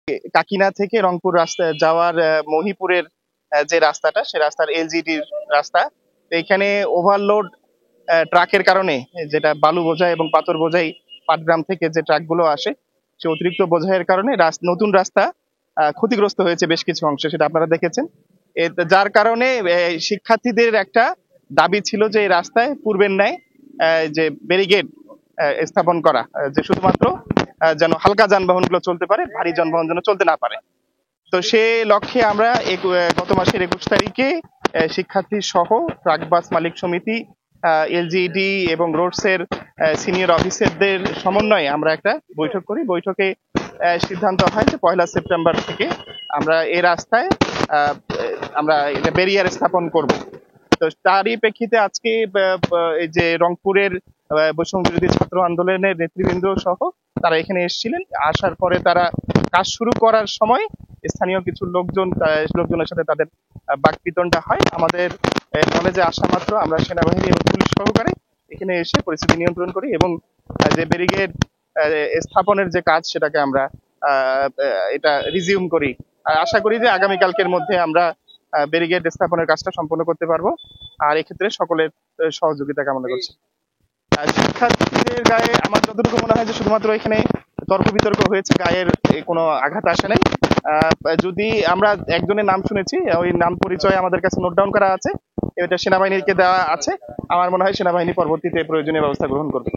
কাকিনা থেকে রংপুর রাস্তা যাওয়ার মহিপুরের যে রাস্তাটা, সে রাস্তার এলজিডির রাস্তা। তো এখানে ওভারলোড ট্রাকের কারণে, যেটা বালু বোঝাই এবং পাথর বোঝাই পাটগ্রাম থেকে যে ট্রাকগুলো আসে, সে অতিরিক্ত বোঝাইয়ের কারণে নতুন রাস্তা ক্ষতিগ্রস্ত হয়েছে বেশ কিছু অংশে, সেটা আপনারা দেখেছেন। যার কারণে শিক্ষার্থীদের একটা দাবি ছিল যে এই রাস্তায় পূর্বের ন্যায় যে ব্যারিকেড স্থাপন করা, যে শুধুমাত্র যেন হালকা যানবাহনগুলো চলতে পারে, ভারী যানবাহন যেন চলতে না পারে। তো সে লক্ষ্যে আমরা গত মাসের 21 তারিখে শিক্ষার্থী সহ ট্রাক বাস মালিক সমিতি, এলজিইডি এবং রোডস এর সিনিয়র অফিসারদের সমন্বয়ে আমরা একটা বৈঠক করি। বৈঠকে সিদ্ধান্ত হয় যে 1 সেপ্টেম্বর থেকে আমরা এই রাস্তায় আমরা ব্যারিয়ার স্থাপন করব। তো তারই প্রেক্ষিতে আজকে এই যে রংপুরের বৈষম্য বিরোধী ছাত্র আন্দোলনের নেতৃবৃন্দ সহ তারা এখানে এসেছিলেন। আসার পরে তারা কাজ শুরু করার সময় স্থানীয় কিছু লোকজনের সাথে তাদের বাকবিতণ্ডা হয়। আমাদের কলেজে আসা মাত্র আমরা সেনাবাহিনী এবং পুলিশ সহকারে এখানে এসে পরিস্থিতি নিয়ন্ত্রণ করি এবং যে ব্যারিকেড স্থাপনের যে কাজ, সেটাকে আমরা এটা রিজিউম করি। আশা করি যে আগামীকালকের মধ্যে আমরা ব্যারিকেড স্থাপনের কাজটা সম্পন্ন করতে পারবো। আর এক্ষেত্রে সকলের সহযোগিতা কামনা করছি। শিক্ষার্থীদের গায়ে আমার যতটুকু মনে হয় যে শুধুমাত্র এখানে তর্ক বিতর্ক হয়েছে, গায়ের কোনো আঘাত আসে নাই। যদি আমরা একজনের নাম শুনেছি, ওই নাম পরিচয় আমাদের কাছে নোট ডাউন করা আছে, এটা সেনাবাহিনীকে দেওয়া আছে। আমার মনে হয় সেনাবাহিনী পরবর্তীতে প্রয়োজনীয় ব্যবস্থা গ্রহণ করবে।